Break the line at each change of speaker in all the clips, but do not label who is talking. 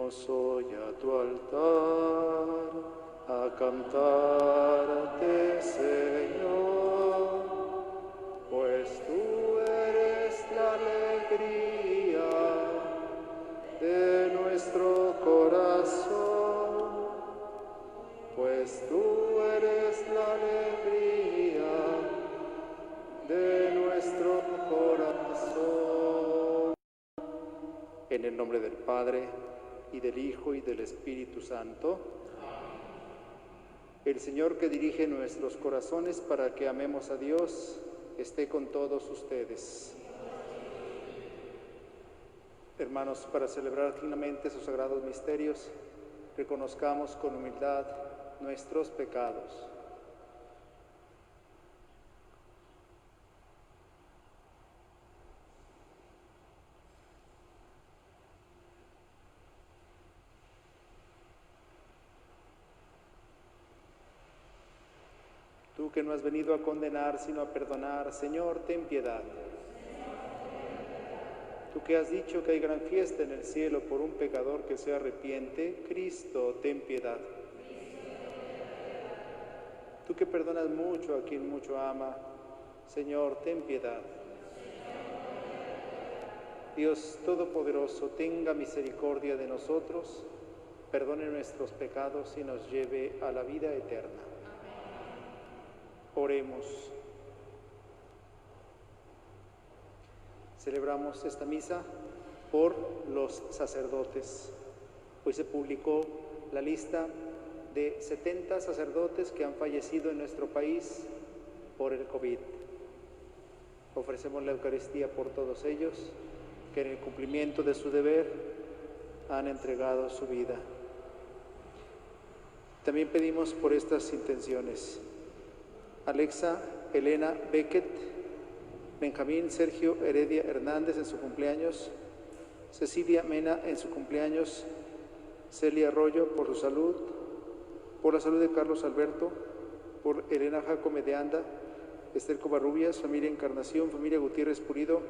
Venimos hoy a tu altar a cantarte, Señor, pues tú eres la alegría de nuestro corazón, pues tú eres la alegría de nuestro corazón. En el nombre del Padre, y del Hijo, y del Espíritu Santo. El Señor que dirige nuestros corazones para que amemos a Dios, esté con todos ustedes. Hermanos, para celebrar dignamente sus sagrados misterios, reconozcamos con humildad nuestros pecados. Tú que no has venido a condenar, sino a perdonar, Señor, ten piedad. Tú que has dicho que hay gran fiesta en el cielo por un pecador que se arrepiente, Cristo, ten piedad. Tú que perdonas mucho a quien mucho ama, Señor, ten piedad. Dios Todopoderoso, tenga misericordia de nosotros, perdone nuestros pecados y nos lleve a la vida eterna. Oremos. Celebramos esta misa por los sacerdotes. Hoy se publicó la lista de 70 sacerdotes que han fallecido en nuestro país por el COVID. Ofrecemos la Eucaristía por todos ellos, que en el cumplimiento de su deber han entregado su vida. También pedimos por estas intenciones: Alexa Elena Beckett, Benjamín Sergio Heredia Hernández en su cumpleaños, Cecilia Mena en su cumpleaños, Celia Arroyo por su salud, por la salud de Carlos Alberto, por Elena Jacome de Anda, Esther Covarrubias, familia Encarnación, familia Gutiérrez Pulido,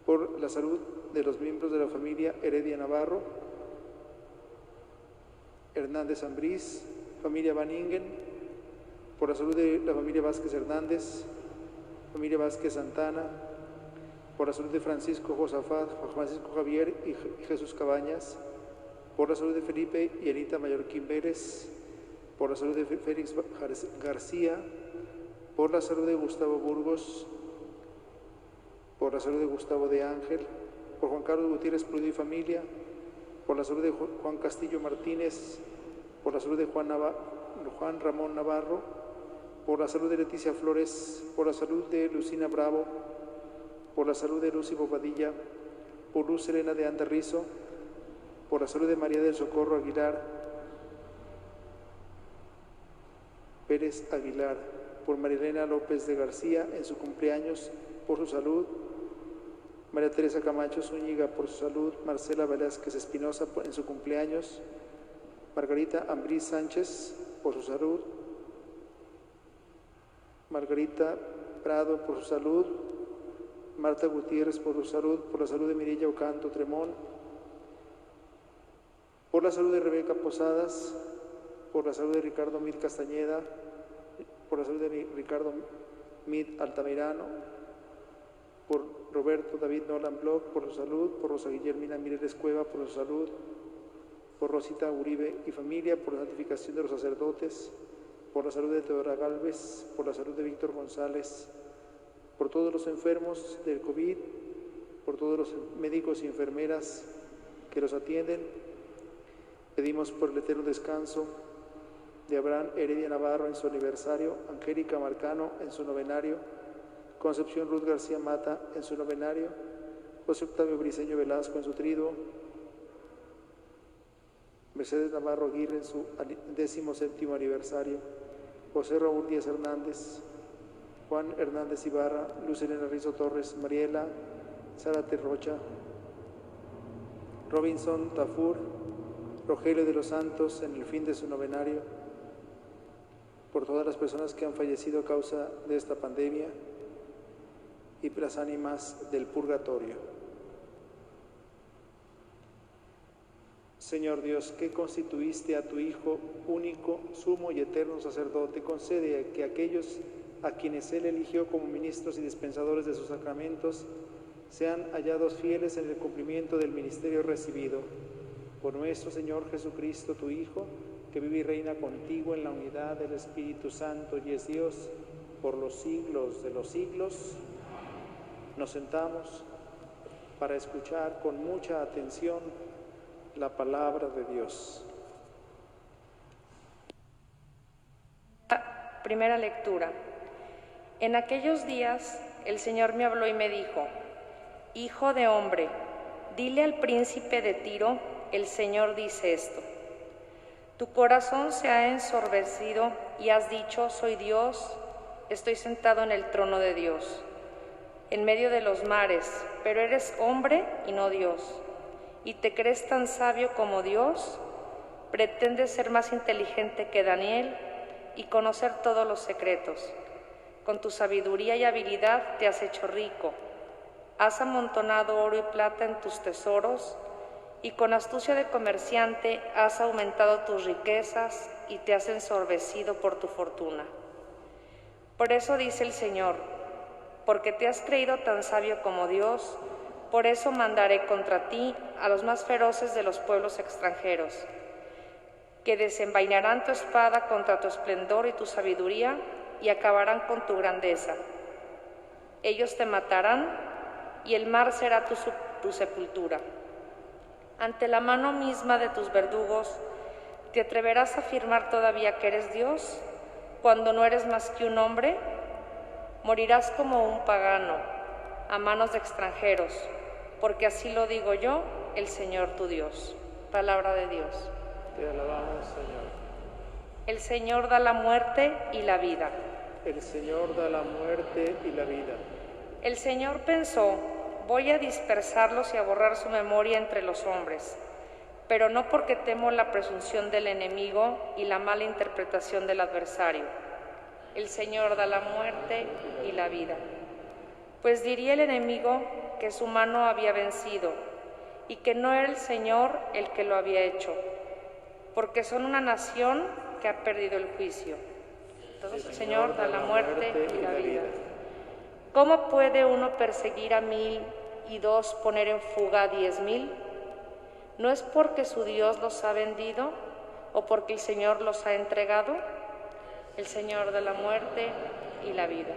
por la salud de los miembros de la familia Heredia Navarro, Hernández Ambrís, familia Van Ingen, por la salud de la familia Vázquez Hernández, familia Vázquez Santana, por la salud de Francisco Josafat, Francisco Javier y Jesús Cabañas, por la salud de Felipe y Anita Mallorquín Vélez, por la salud de Félix García, por la salud de Gustavo Burgos, por la salud de Gustavo de Ángel, por Juan Carlos Gutiérrez Pulido y familia, por la salud de Juan Castillo Martínez, por la salud de Juan Ramón Navarro, por la salud de Leticia Flores, por la salud de Lucina Bravo, por la salud de Lucy Bobadilla, por Luz Elena de Anda Rizo, por la salud de María del Socorro Aguilar Pérez Aguilar, por Marilena López de García en su cumpleaños, por su salud, María Teresa Camacho Zúñiga por su salud, Marcela Velázquez Espinosa en su cumpleaños, Margarita Ambrís Sánchez por su salud, Margarita Prado por su salud, Marta Gutiérrez por su salud, por la salud de Mirella Ocanto Tremón, por la salud de Rebeca Posadas, por la salud de Ricardo Mid Castañeda, por la salud de Ricardo Mid Altamirano, por Roberto David Nolan Bloch por su salud, por Rosa Guillermina Mireles Cueva por su salud, por Rosita Uribe y familia, por la santificación de los sacerdotes, por la salud de Teodora Galvez, por la salud de Víctor González, por todos los enfermos del COVID, por todos los médicos y enfermeras que los atienden. Pedimos por el eterno descanso de Abraham Heredia Navarro en su aniversario, Angélica Marcano en su novenario, Concepción Ruth García Mata en su novenario, José Octavio Briceño Velasco en su triduo, Mercedes Navarro Aguirre en su 17º aniversario, José Raúl Díaz Hernández, Juan Hernández Ibarra, Luz Elena Rizo Torres, Mariela Zárate Rocha, Robinson Tafur, Rogelio de los Santos en el fin de su novenario, por todas las personas que han fallecido a causa de esta pandemia y las ánimas del purgatorio. Señor Dios, que constituiste a tu Hijo único, sumo y eterno sacerdote, concede que aquellos a quienes Él eligió como ministros y dispensadores de sus sacramentos sean hallados fieles en el cumplimiento del ministerio recibido. Por nuestro Señor Jesucristo, tu Hijo, que vive y reina contigo en la unidad del Espíritu Santo y es Dios por los siglos de los siglos. Nos sentamos para escuchar con mucha atención la palabra de Dios.
Primera lectura. En aquellos días el Señor me habló y me dijo: Hijo de hombre, dile al príncipe de Tiro, el Señor dice esto: tu corazón se ha ensoberbecido y has dicho, soy Dios, estoy sentado en el trono de Dios, en medio de los mares, pero eres hombre y no Dios. ¿Y te crees tan sabio como Dios? Pretendes ser más inteligente que Daniel y conocer todos los secretos. Con tu sabiduría y habilidad te has hecho rico. Has amontonado oro y plata en tus tesoros y con astucia de comerciante has aumentado tus riquezas y te has ensoberbecido por tu fortuna. Por eso dice el Señor: porque te has creído tan sabio como Dios, por eso mandaré contra ti a los más feroces de los pueblos extranjeros, que desenvainarán tu espada contra tu esplendor y tu sabiduría y acabarán con tu grandeza. Ellos te matarán y el mar será tu sepultura. Ante la mano misma de tus verdugos, ¿te atreverás a afirmar todavía que eres Dios, cuando no eres más que un hombre? Morirás como un pagano, a manos de extranjeros, porque así lo digo yo, el Señor tu Dios. Palabra de Dios.
Te alabamos, Señor.
El Señor da la muerte y la vida.
El Señor da la muerte y la vida.
El Señor pensó: voy a dispersarlos y a borrar su memoria entre los hombres, pero no porque temo la presunción del enemigo y la mala interpretación del adversario. El Señor da la muerte y la vida. Pues diría el enemigo que su mano había vencido y que no era el Señor el que lo había hecho, porque son una nación que ha perdido el juicio. Entonces el Señor da la muerte y la vida. ¿Cómo puede uno perseguir a 1000 y 2 poner en fuga a 10,000? ¿No es porque su Dios los ha vendido o porque el Señor los ha entregado? El Señor da la muerte y la vida.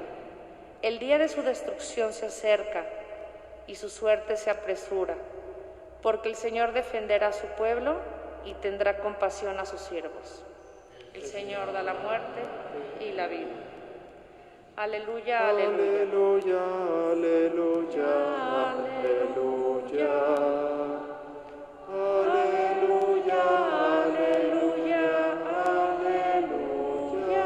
El día de su destrucción se acerca y su suerte se apresura, porque el Señor defenderá a su pueblo y tendrá compasión a sus siervos. El Señor da la muerte y la vida. Aleluya, aleluya.
Aleluya, aleluya, aleluya. Aleluya, aleluya, aleluya.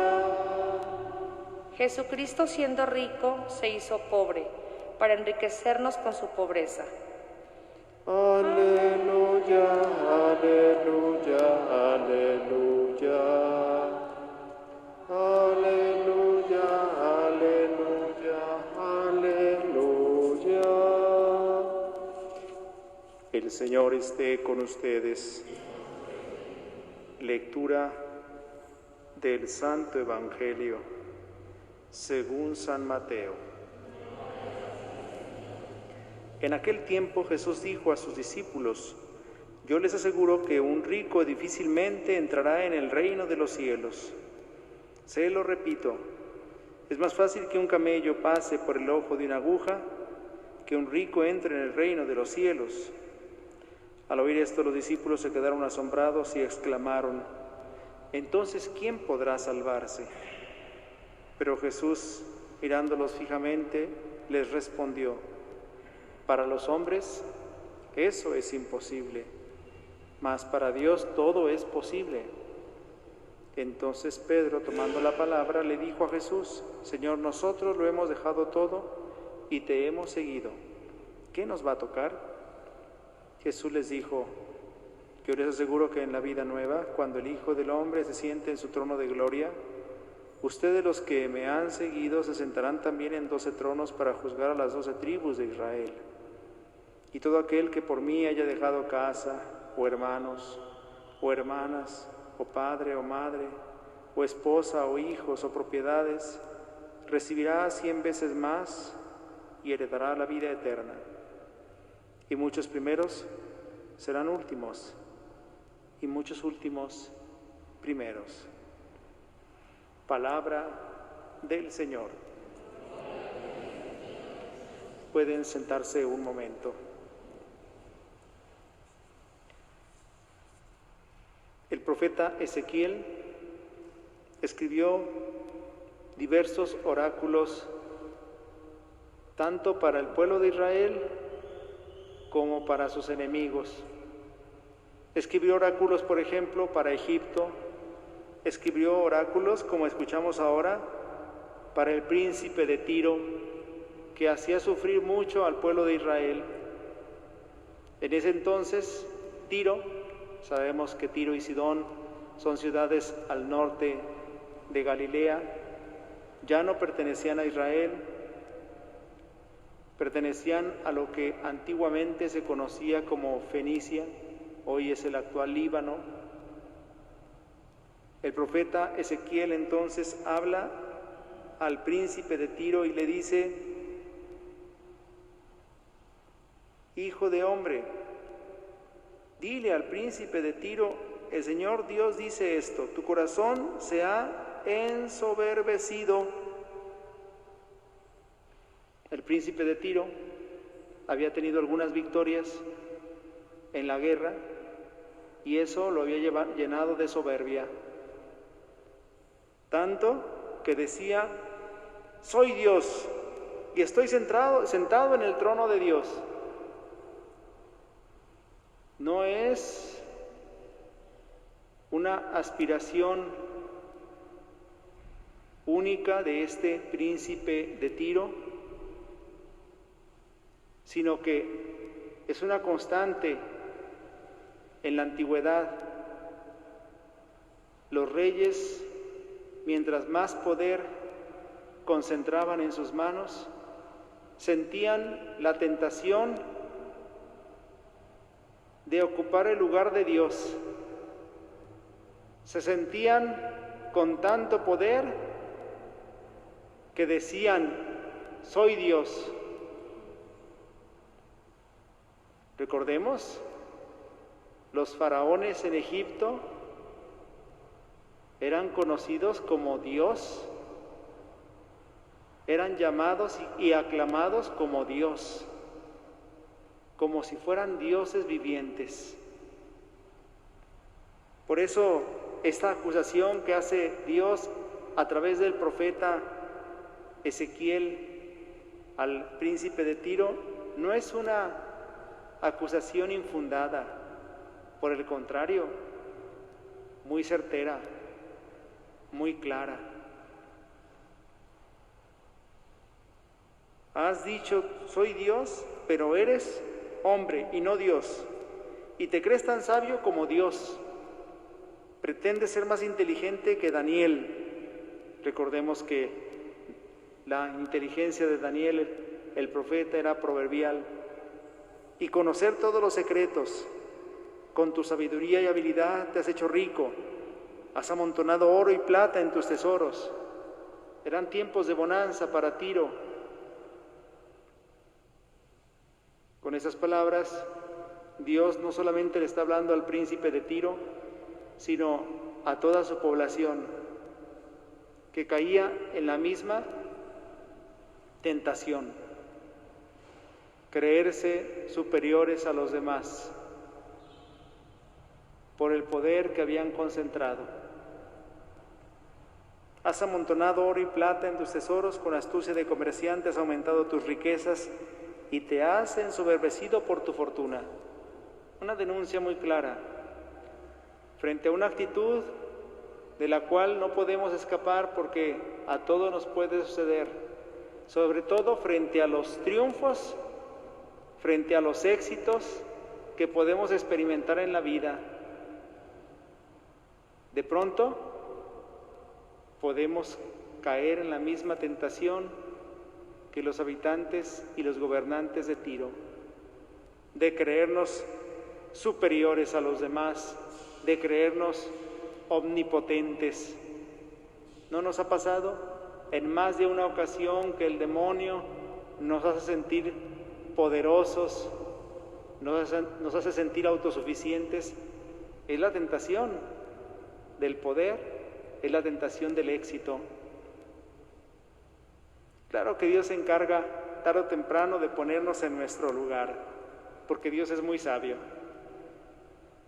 Jesucristo, siendo rico, se hizo pobre para enriquecernos con su pobreza.
Aleluya, aleluya, aleluya. Aleluya, aleluya, aleluya. El Señor esté con ustedes. Lectura del Santo Evangelio según San Mateo. En aquel tiempo Jesús dijo a sus discípulos: yo les aseguro que un rico difícilmente entrará en el reino de los cielos. Se lo repito, es más fácil que un camello pase por el ojo de una aguja que un rico entre en el reino de los cielos. Al oír esto, los discípulos se quedaron asombrados y exclamaron: entonces, ¿quién podrá salvarse? Pero Jesús, mirándolos fijamente, les respondió: para los hombres eso es imposible, mas para Dios todo es posible. Entonces Pedro, tomando la palabra, le dijo a Jesús: Señor, nosotros lo hemos dejado todo y te hemos seguido. ¿Qué nos va a tocar? Jesús les dijo: yo les aseguro que en la vida nueva, cuando el Hijo del Hombre se siente en su trono de gloria, ustedes, los que me han seguido, se sentarán también en 12 tronos para juzgar a las 12 tribus de Israel. Y todo aquel que por mí haya dejado casa, o hermanos, o hermanas, o padre o madre, o esposa o hijos o propiedades, recibirá 100 veces más y heredará la vida eterna. Y muchos primeros serán últimos, y muchos últimos primeros. Palabra del Señor. Pueden sentarse un momento. El profeta Ezequiel escribió diversos oráculos tanto para el pueblo de Israel como para sus enemigos. Escribió oráculos, por ejemplo, para Egipto. Escribió oráculos, como escuchamos ahora, para el príncipe de Tiro, que hacía sufrir mucho al pueblo de Israel. En ese entonces, Tiro, sabemos que Tiro y Sidón son ciudades al norte de Galilea, ya no pertenecían a Israel, pertenecían a lo que antiguamente se conocía como Fenicia, hoy es el actual Líbano. El profeta Ezequiel entonces habla al príncipe de Tiro y le dice: Hijo de hombre, dile al príncipe de Tiro, el Señor Dios dice esto: tu corazón se ha ensoberbecido. El príncipe de Tiro había tenido algunas victorias en la guerra y eso lo había llenado de soberbia. Tanto que decía: soy Dios y estoy sentado en el trono de Dios. No es una aspiración única de este príncipe de Tiro, sino que es una constante en la antigüedad. Los reyes, mientras más poder concentraban en sus manos, sentían la tentación de ocupar el lugar de Dios. Se sentían con tanto poder que decían: soy Dios. Recordemos, los faraones en Egipto eran conocidos como Dios, eran llamados y aclamados como Dios, como si fueran dioses vivientes. Por eso, esta acusación que hace Dios a través del profeta Ezequiel al príncipe de Tiro no es una acusación infundada, por el contrario, muy certera, muy clara. Has dicho: soy Dios, pero eres hombre y no Dios, y te crees tan sabio como Dios. Pretendes ser más inteligente que Daniel. Recordemos que la inteligencia de Daniel, el profeta, era proverbial. Y conocer todos los secretos. Con tu sabiduría y habilidad te has hecho rico. Has amontonado oro y plata en tus tesoros. Eran tiempos de bonanza para Tiro. Con esas palabras, Dios no solamente le está hablando al príncipe de Tiro, sino a toda su población, que caía en la misma tentación: creerse superiores a los demás por el poder que habían concentrado. Has amontonado oro y plata en tus tesoros, con astucia de comerciante has aumentado tus riquezas y te has ensoberbecido por tu fortuna. Una denuncia muy clara frente a una actitud de la cual no podemos escapar, porque a todos nos puede suceder, sobre todo frente a los triunfos, frente a los éxitos que podemos experimentar en la vida. De pronto podemos caer en la misma tentación que los habitantes y los gobernantes de Tiro, de creernos superiores a los demás, de creernos omnipotentes. ¿No nos ha pasado en más de una ocasión que el demonio nos hace sentir poderosos, nos hace sentir autosuficientes? Es la tentación del poder, es la tentación del éxito. Claro que Dios se encarga tarde o temprano de ponernos en nuestro lugar, porque Dios es muy sabio.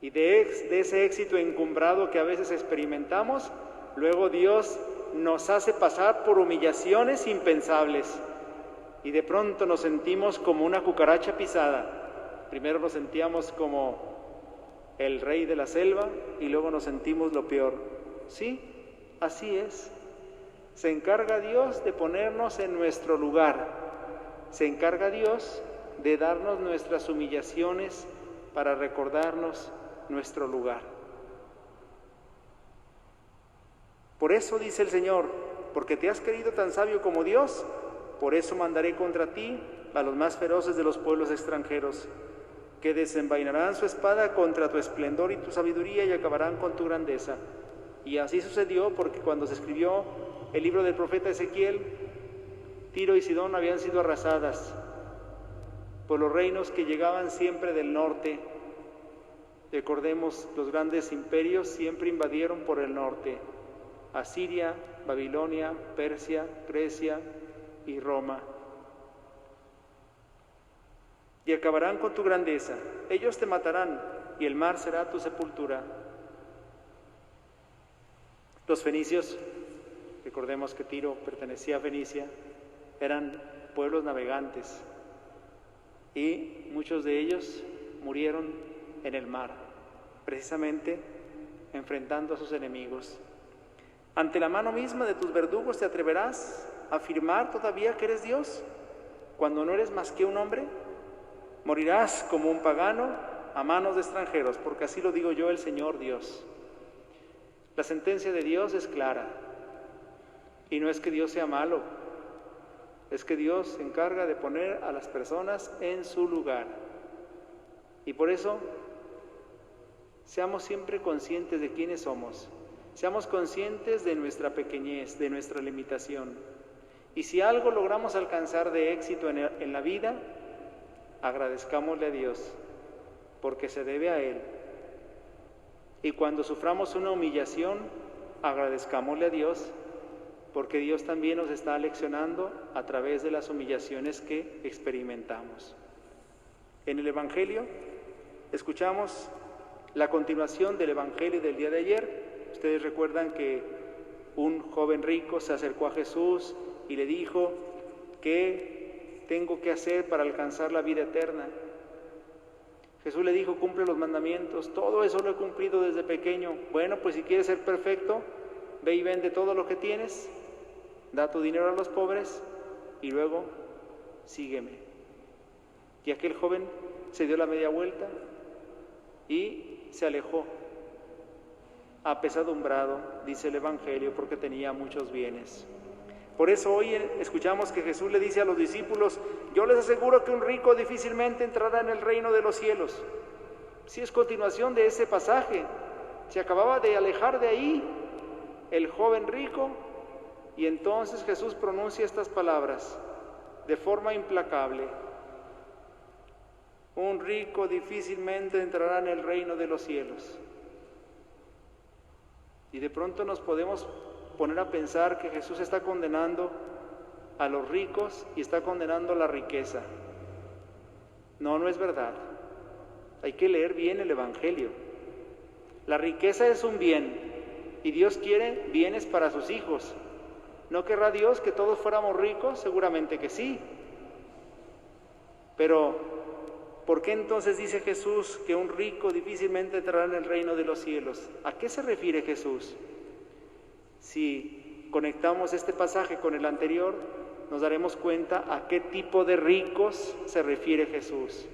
Y de ese éxito encumbrado que a veces experimentamos, luego Dios nos hace pasar por humillaciones impensables. Y de pronto nos sentimos como una cucaracha pisada. Primero nos sentíamos como el rey de la selva y luego nos sentimos lo peor. Sí, así es. Se encarga Dios de ponernos en nuestro lugar. Se encarga Dios de darnos nuestras humillaciones para recordarnos nuestro lugar. Por eso dice el Señor, porque te has creído tan sabio como Dios, por eso mandaré contra ti a los más feroces de los pueblos extranjeros, que desenvainarán su espada contra tu esplendor y tu sabiduría y acabarán con tu grandeza. Y así sucedió, porque cuando se escribió el libro del profeta Ezequiel, Tiro y Sidón habían sido arrasadas por los reinos que llegaban siempre del norte. Recordemos, los grandes imperios siempre invadieron por el norte: Asiria, Babilonia, Persia, Grecia y Roma. Y acabarán con tu grandeza. Ellos te matarán y el mar será tu sepultura. Los fenicios, recordemos que Tiro pertenecía a Fenicia, eran pueblos navegantes y muchos de ellos murieron en el mar, precisamente enfrentando a sus enemigos. Ante la mano misma de tus verdugos, ¿te atreverás a afirmar todavía que eres Dios, cuando no eres más que un hombre? Morirás como un pagano a manos de extranjeros, porque así lo digo yo, el Señor Dios. La sentencia de Dios es clara, y no es que Dios sea malo, es que Dios se encarga de poner a las personas en su lugar. Y por eso, seamos siempre conscientes de quiénes somos, seamos conscientes de nuestra pequeñez, de nuestra limitación. Y si algo logramos alcanzar de éxito en la vida, agradezcámosle a Dios, porque se debe a Él. Y cuando suframos una humillación, agradezcámosle a Dios, porque Dios también nos está leccionando a través de las humillaciones que experimentamos. En el Evangelio escuchamos la continuación del Evangelio del día de ayer. Ustedes recuerdan que un joven rico se acercó a Jesús y le dijo: ¿qué tengo que hacer para alcanzar la vida eterna? Jesús le dijo: cumple los mandamientos. Todo eso lo he cumplido desde pequeño. Bueno, pues si quieres ser perfecto, ve y vende todo lo que tienes, da tu dinero a los pobres y luego sígueme. Y aquel joven se dio la media vuelta y se alejó, apesadumbrado, dice el Evangelio, porque tenía muchos bienes. Por eso hoy escuchamos que Jesús le dice a los discípulos: yo les aseguro que un rico difícilmente entrará en el reino de los cielos. Si es continuación de ese pasaje, se acababa de alejar de ahí el joven rico, y entonces Jesús pronuncia estas palabras de forma implacable: un rico difícilmente entrará en el reino de los cielos. Y de pronto nos podemos poner a pensar que Jesús está condenando a los ricos y está condenando la riqueza. No, no es verdad. Hay que leer bien el Evangelio. La riqueza es un bien y Dios quiere bienes para sus hijos. ¿No querrá Dios que todos fuéramos ricos? Seguramente que sí. Pero, ¿por qué entonces dice Jesús que un rico difícilmente entrará en el reino de los cielos? ¿A qué se refiere Jesús? Si conectamos este pasaje con el anterior, nos daremos cuenta a qué tipo de ricos se refiere Jesús.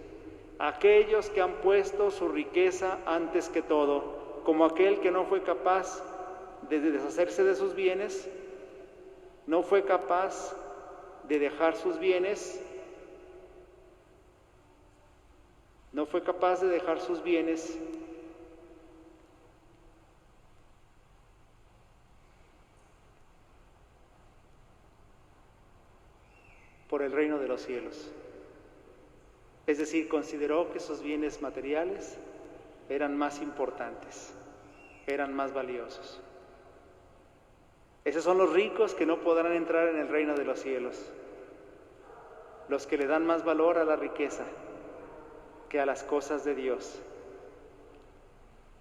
Aquellos que han puesto su riqueza antes que todo, como aquel que no fue capaz de deshacerse de sus bienes, no fue capaz de dejar sus bienes, No fue capaz de dejar sus bienes por el reino de los cielos. Es decir, consideró que sus bienes materiales eran más importantes, eran más valiosos. Esos son los ricos que no podrán entrar en el reino de los cielos, los que le dan más valor a la riqueza que a las cosas de Dios,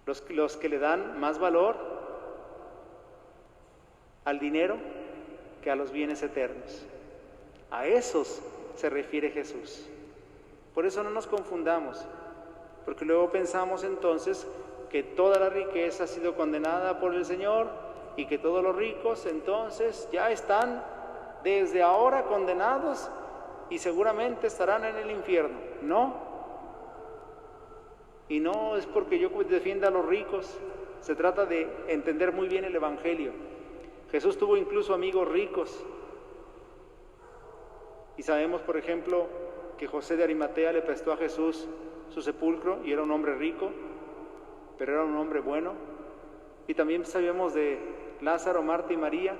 los que le dan más valor al dinero que a los bienes eternos. A esos se refiere Jesús. Por eso no nos confundamos, porque luego pensamos entonces que toda la riqueza ha sido condenada por el Señor y que todos los ricos entonces ya están desde ahora condenados y seguramente estarán en el infierno. No. Y no es porque yo defienda a los ricos, se trata de entender muy bien el Evangelio. Jesús tuvo incluso amigos ricos. Y sabemos, por ejemplo, que José de Arimatea le prestó a Jesús su sepulcro y era un hombre rico, pero era un hombre bueno. Y también sabemos de Lázaro, Marta y María,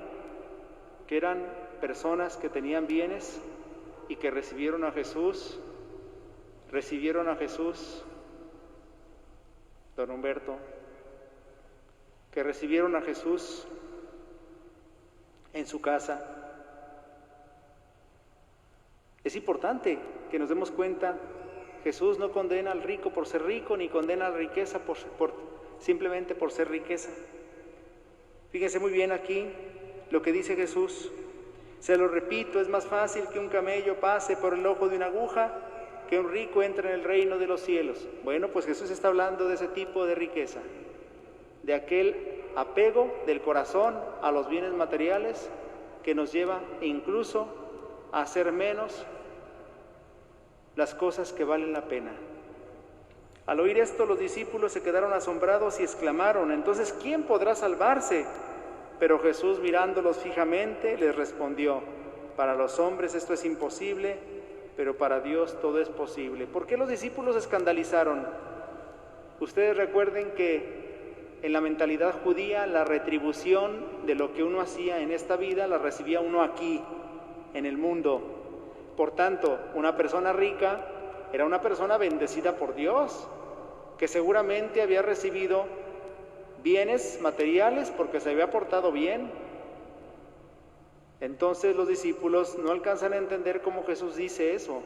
que eran personas que tenían bienes y que recibieron a Jesús, don Humberto, que recibieron a Jesús en su casa. Es importante que nos demos cuenta, Jesús no condena al rico por ser rico, ni condena a la riqueza simplemente por ser riqueza. Fíjense muy bien aquí lo que dice Jesús. Se lo repito, es más fácil que un camello pase por el ojo de una aguja que un rico entre en el reino de los cielos. Bueno, pues Jesús está hablando de ese tipo de riqueza, de aquel apego del corazón a los bienes materiales que nos lleva incluso a hacer menos las cosas que valen la pena. Al oír esto, los discípulos se quedaron asombrados y exclamaron: entonces, ¿quién podrá salvarse? Pero Jesús, mirándolos fijamente, les respondió: para los hombres esto es imposible, pero para Dios todo es posible. ¿Por qué los discípulos se escandalizaron? Ustedes recuerden que en la mentalidad judía la retribución de lo que uno hacía en esta vida la recibía uno aquí, en el mundo. Por tanto, una persona rica era una persona bendecida por Dios, que seguramente había recibido bienes materiales porque se había portado bien. Entonces los discípulos no alcanzan a entender cómo Jesús dice eso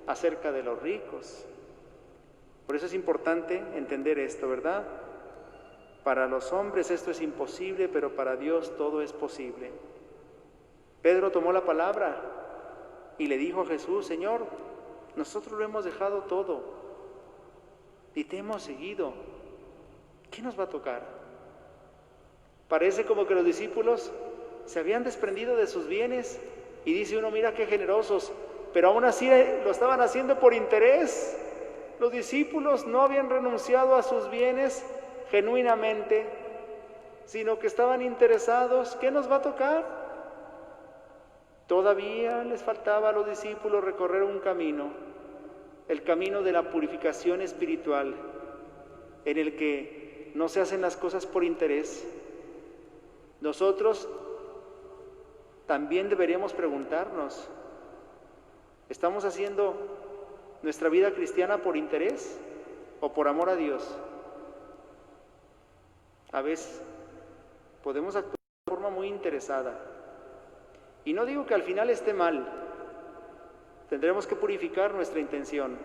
acerca de los ricos. Por eso es importante entender esto, ¿verdad? Para los hombres esto es imposible, pero para Dios todo es posible. Pedro tomó la palabra y le dijo a Jesús: Señor, nosotros lo hemos dejado todo y te hemos seguido. ¿Qué nos va a tocar? Parece como que los discípulos se habían desprendido de sus bienes y dice uno: mira qué generosos, pero aún así lo estaban haciendo por interés. Los discípulos no habían renunciado a sus bienes genuinamente, sino que estaban interesados. ¿Qué nos va a tocar? Todavía les faltaba a los discípulos recorrer un camino, el camino de la purificación espiritual, en el que no se hacen las cosas por interés. Nosotros también deberíamos preguntarnos: ¿estamos haciendo nuestra vida cristiana por interés o por amor a Dios? A veces podemos actuar de forma muy interesada. Y no digo que al final esté mal, tendremos que purificar nuestra intención.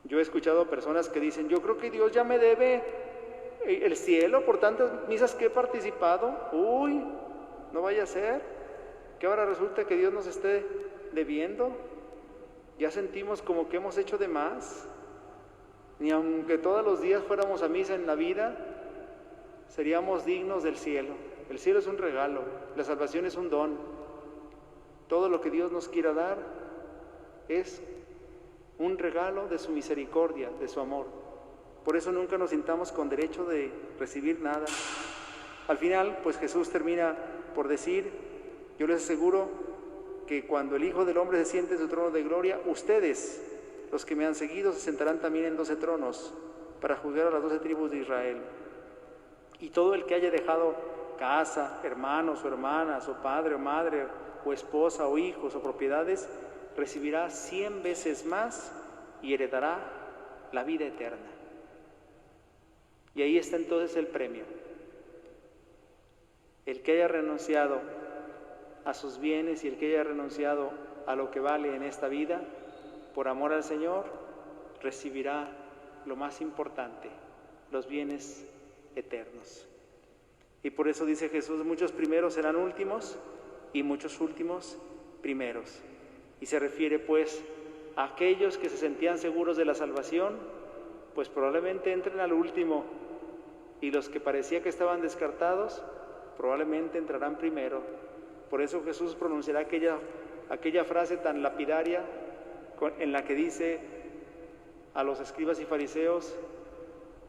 Yo he escuchado personas que dicen: yo creo que Dios ya me debe el cielo por tantas misas que he participado. Uy, no vaya a ser que ahora resulta que Dios nos esté debiendo. Ya sentimos como que hemos hecho de más. Ni aunque todos los días fuéramos a misa en la vida, seríamos dignos del cielo. El cielo es un regalo, la salvación es un don. Todo lo que Dios nos quiera dar es un regalo de su misericordia, de su amor. Por eso nunca nos sintamos con derecho de recibir nada. Al final, pues Jesús termina por decir: yo les aseguro que cuando el Hijo del Hombre se siente en su trono de gloria, ustedes los que me han seguido se sentarán también en 12 tronos para juzgar a las 12 tribus de Israel. Y todo el que haya dejado casa, hermanos o hermanas, o padre o madre, o esposa o hijos o propiedades, recibirá 100 veces más y heredará la vida eterna. Y ahí está entonces el premio. El que haya renunciado a sus bienes y el que haya renunciado a lo que vale en esta vida, por amor al Señor, recibirá lo más importante, los bienes eternos. Y por eso dice Jesús, muchos primeros serán últimos y muchos últimos primeros. Y se refiere pues a aquellos que se sentían seguros de la salvación, pues probablemente entren al último, y los que parecía que estaban descartados, probablemente entrarán primero. Por eso Jesús pronunciará aquella frase tan lapidaria en la que dice a los escribas y fariseos: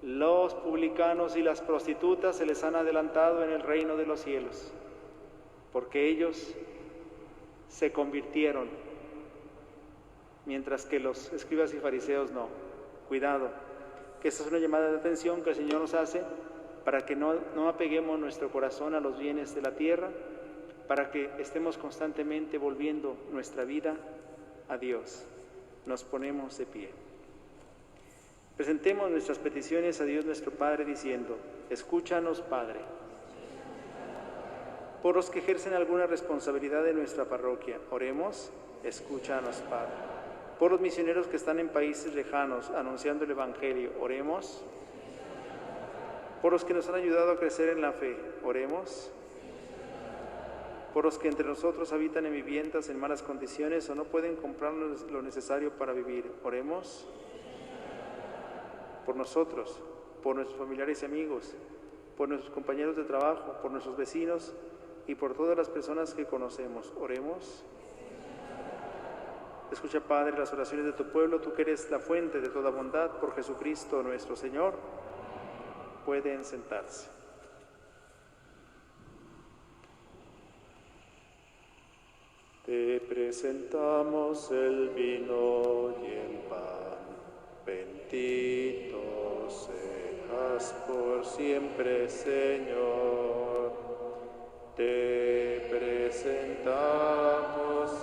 los publicanos y las prostitutas se les han adelantado en el reino de los cielos, porque ellos se convirtieron, mientras que los escribas y fariseos no. Cuidado, que esta es una llamada de atención que el Señor nos hace para que no apeguemos nuestro corazón a los bienes de la tierra, para que estemos constantemente volviendo nuestra vida a Dios. Nos ponemos de pie. Presentemos nuestras peticiones a Dios nuestro Padre diciendo: escúchanos, Padre. Por los que ejercen alguna responsabilidad en nuestra parroquia, oremos: escúchanos, Padre. Por los misioneros que están en países lejanos anunciando el Evangelio, oremos. Por los que nos han ayudado a crecer en la fe, oremos. Por los que entre nosotros habitan en viviendas en malas condiciones o no pueden comprar lo necesario para vivir, oremos. Por nosotros, por nuestros familiares y amigos, por nuestros compañeros de trabajo, por nuestros vecinos y por todas las personas que conocemos, oremos. Escucha, Padre, las oraciones de tu pueblo, tú que eres la fuente de toda bondad, por Jesucristo nuestro Señor. Pueden sentarse.
Te presentamos el vino y el pan, bendito seas por siempre, Señor. Te presentamos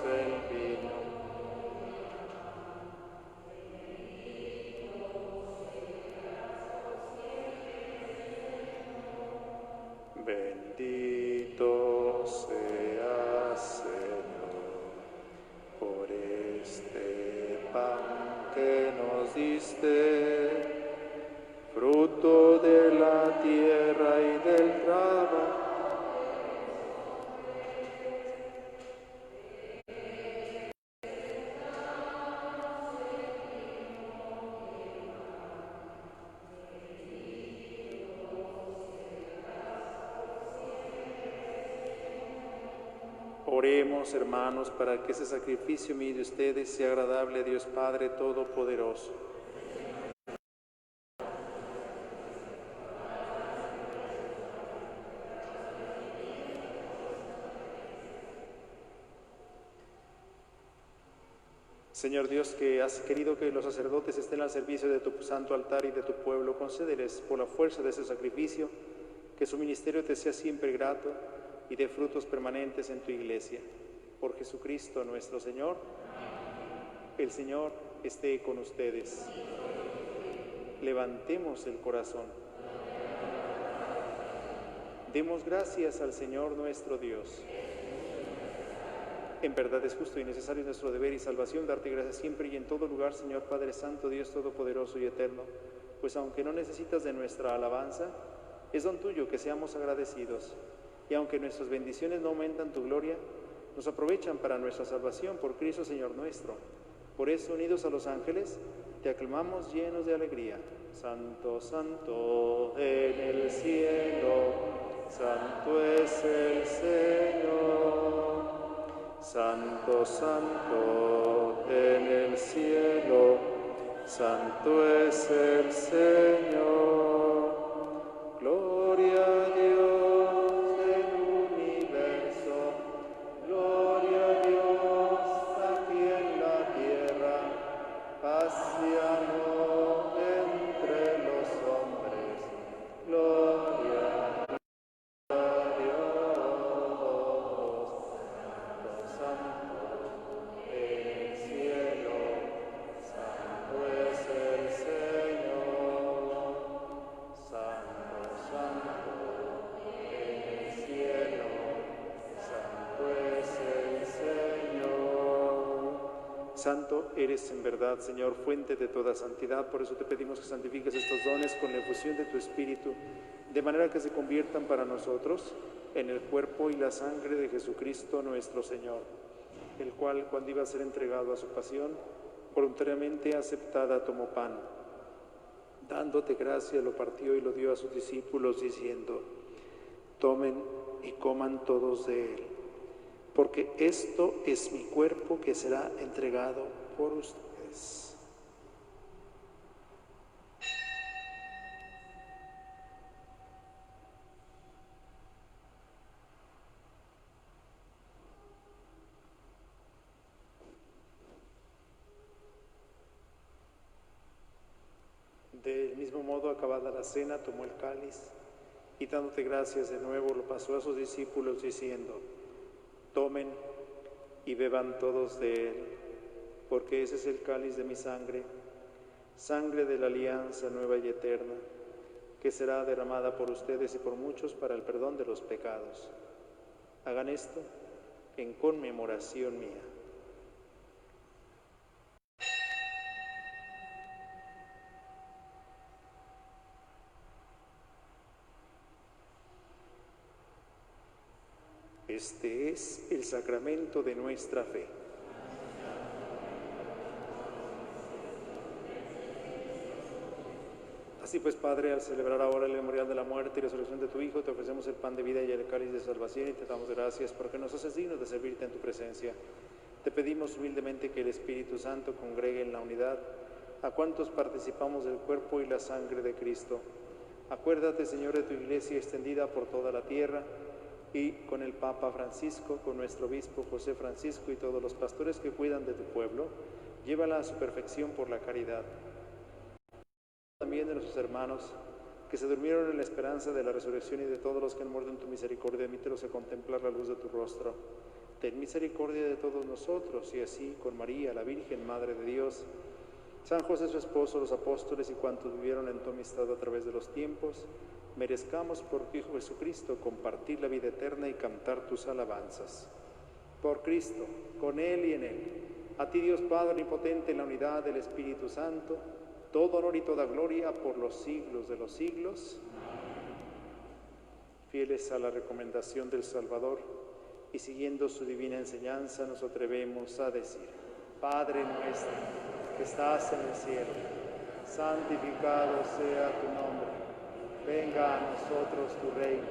el vino. Bendito seas, Señor, por este pan que nos diste, fruto de la tierra y del trabajo.
Oremos, hermanos, para que ese sacrificio mío de ustedes sea agradable a Dios Padre Todopoderoso. Señor Dios, que has querido que los sacerdotes estén al servicio de tu santo altar y de tu pueblo, concédeles por la fuerza de ese sacrificio que su ministerio te sea siempre grato y de frutos permanentes en tu iglesia. Por Jesucristo nuestro Señor. El Señor esté con ustedes. Levantemos el corazón. Demos gracias al Señor nuestro Dios. En verdad es justo y necesario nuestro deber y salvación darte gracias siempre y en todo lugar, Señor Padre Santo, Dios Todopoderoso y Eterno, pues aunque no necesitas de nuestra alabanza, es don tuyo que seamos agradecidos. Y aunque nuestras bendiciones no aumentan tu gloria, nos aprovechan para nuestra salvación por Cristo Señor nuestro. Por eso, unidos a los ángeles, te aclamamos llenos de alegría. Santo, santo en el cielo, santo es el Señor. Santo, santo en el cielo, santo es el Señor. Gloria a Dios. Paz santo eres en verdad, Señor, fuente de toda santidad. Por eso te pedimos que santifiques estos dones con la efusión de tu Espíritu, de manera que se conviertan para nosotros en el cuerpo y la sangre de Jesucristo nuestro Señor, el cual, cuando iba a ser entregado a su pasión, voluntariamente aceptada tomó pan. Dándote gracia, lo partió y lo dio a sus discípulos, diciendo: tomen y coman todos de él, porque esto es mi cuerpo que será entregado por ustedes. Del mismo modo, acabada la cena, tomó el cáliz y dándote gracias de nuevo, lo pasó a sus discípulos, diciendo: tomen y beban todos de él, porque ese es el cáliz de mi sangre, sangre de la alianza nueva y eterna, que será derramada por ustedes y por muchos para el perdón de los pecados. Hagan esto en conmemoración mía. Este es el sacramento de nuestra fe. Así pues, Padre, al celebrar ahora el memorial de la muerte y resurrección de tu Hijo, te ofrecemos el pan de vida y el cáliz de salvación y te damos gracias porque nos haces dignos de servirte en tu presencia. Te pedimos humildemente que el Espíritu Santo congregue en la unidad a cuantos participamos del cuerpo y la sangre de Cristo. Acuérdate, Señor, de tu Iglesia extendida por toda la tierra, y con el Papa Francisco, con nuestro obispo José Francisco y todos los pastores que cuidan de tu pueblo, llévala a su perfección por la caridad. También de nuestros hermanos que se durmieron en la esperanza de la resurrección y de todos los que han muerto en tu misericordia, admítelos a contemplar la luz de tu rostro. Ten misericordia de todos nosotros, y así con María, la Virgen Madre de Dios, San José su esposo, los apóstoles y cuantos vivieron en tu amistad a través de los tiempos, merezcamos por tu Hijo Jesucristo compartir la vida eterna y cantar tus alabanzas. Por Cristo, con Él y en Él, a ti Dios Padre omnipotente, en la unidad del Espíritu Santo, todo honor y toda gloria por los siglos de los siglos. Fieles a la recomendación del Salvador y siguiendo su divina enseñanza, nos atrevemos a decir: Padre nuestro, que estás en el cielo, santificado sea tu nombre. Venga a nosotros tu reino,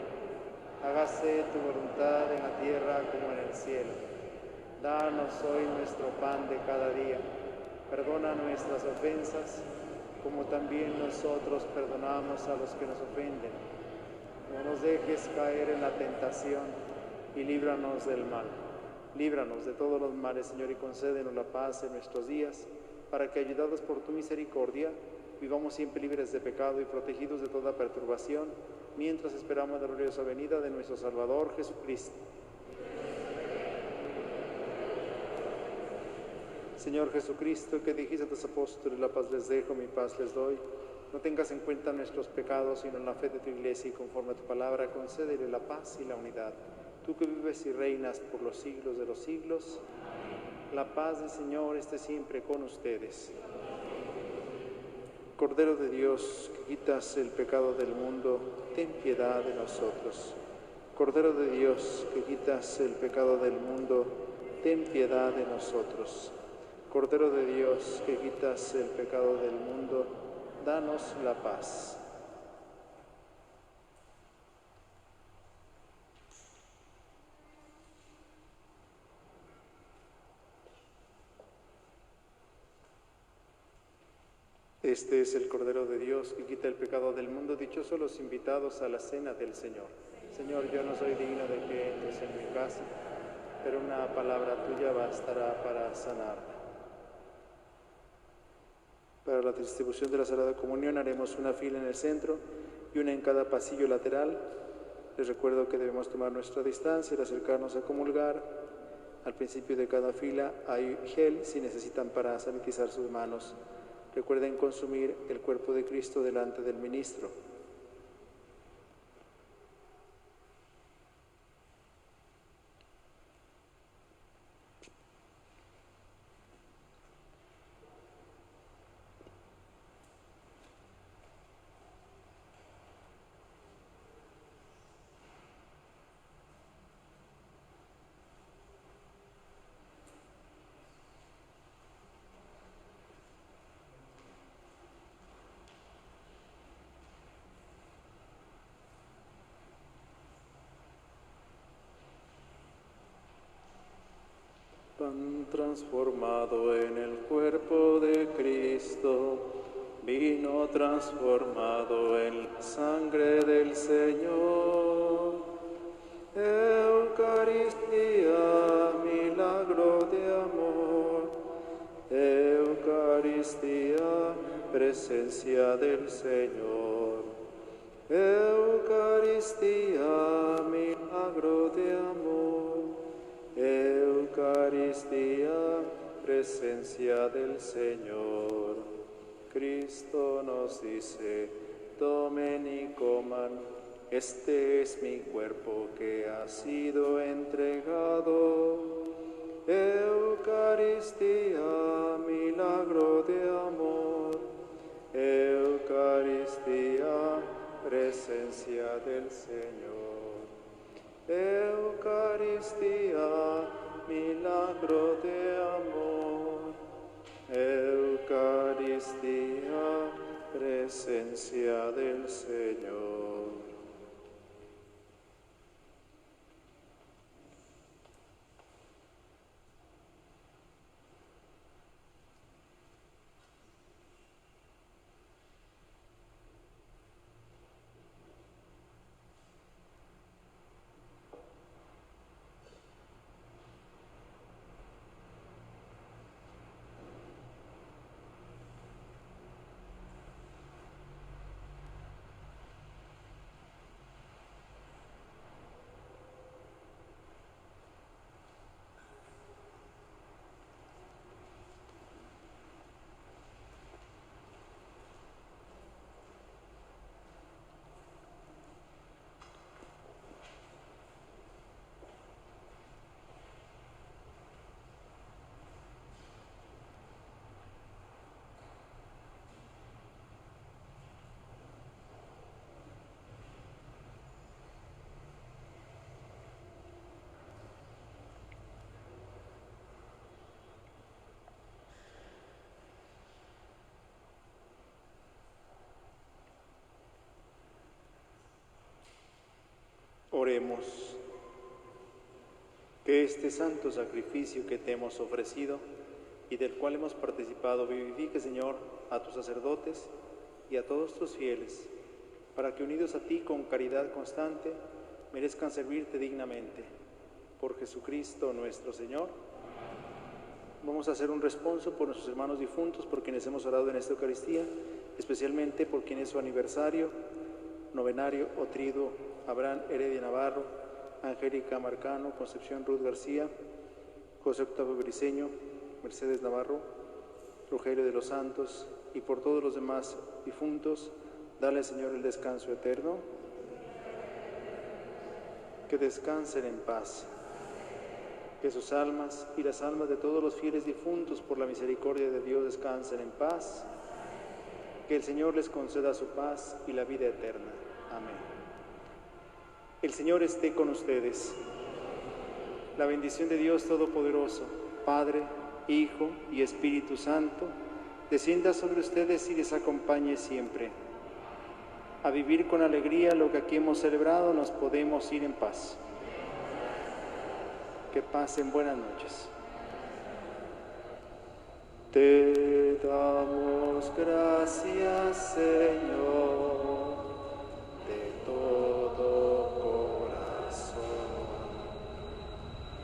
hágase tu voluntad en la tierra como en el cielo. Danos hoy nuestro pan de cada día, perdona nuestras ofensas, como también nosotros perdonamos a los que nos ofenden. No nos dejes caer en la tentación y líbranos del mal. Líbranos de todos los males, Señor, y concédenos la paz en nuestros días, para que, ayudados por tu misericordia, vivamos siempre libres de pecado y protegidos de toda perturbación, mientras esperamos la gloriosa venida de nuestro Salvador Jesucristo. Señor Jesucristo, que dijiste a tus apóstoles: la paz les dejo, mi paz les doy. No tengas en cuenta nuestros pecados, sino la fe de tu Iglesia, y conforme a tu palabra, concédele la paz y la unidad. Tú que vives y reinas por los siglos de los siglos, la paz del Señor esté siempre con ustedes. Cordero de Dios, que quitas el pecado del mundo, ten piedad de nosotros. Cordero de Dios, que quitas el pecado del mundo, ten piedad de nosotros. Cordero de Dios, que quitas el pecado del mundo, danos la paz. Este es el Cordero de Dios que quita el pecado del mundo. Dichosos los invitados a la cena del Señor. Señor, yo no soy digno de que entres en mi casa, pero una palabra tuya bastará para sanarme. Para la distribución de la Sagrada Comunión haremos una fila en el centro y una en cada pasillo lateral. Les recuerdo que debemos tomar nuestra distancia al acercarnos a comulgar. Al principio de cada fila hay gel si necesitan para sanitizar sus manos. Recuerden consumir el cuerpo de Cristo delante del ministro.
Pan transformado en el cuerpo de Cristo, vino transformado en la sangre del Señor. Eucaristía, milagro de amor. Eucaristía, presencia del Señor. Eucaristía, milagro de amor. Eucaristía, presencia del Señor. Cristo nos dice, tomen y coman, este es mi cuerpo que ha sido entregado. Eucaristía, milagro de amor. Eucaristía, presencia del Señor. Eucaristía, milagro de amor. Eucaristía, presencia del Señor. Oremos. Que este santo sacrificio que te hemos ofrecido y del cual hemos participado vivifique, Señor, a tus sacerdotes y a todos tus fieles, para que unidos a ti con caridad constante merezcan servirte dignamente. Por Jesucristo nuestro Señor. Vamos a hacer un responso por nuestros hermanos difuntos, por quienes hemos orado en esta Eucaristía, especialmente por quien es su aniversario, novenario o triduo: Abraham Heredia Navarro, Angélica Marcano, Concepción Ruth García, José Octavio Briceño, Mercedes Navarro, Rogelio de los Santos, y por todos los demás difuntos, dale, Señor, el descanso eterno. Que descansen en paz. Que sus almas y las almas de todos los fieles difuntos, por la misericordia de Dios, descansen en paz. Que el Señor les conceda su paz y la vida eterna. Amén. El Señor esté con ustedes. La bendición de Dios Todopoderoso, Padre, Hijo y Espíritu Santo, descienda sobre ustedes y les acompañe siempre. A vivir con alegría lo que aquí hemos celebrado, nos podemos ir en paz. Que pasen buenas noches. Te damos gracias, Señor, de todo corazón.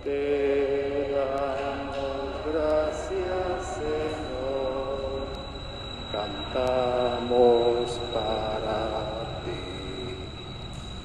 Te damos gracias, Señor. Cantamos.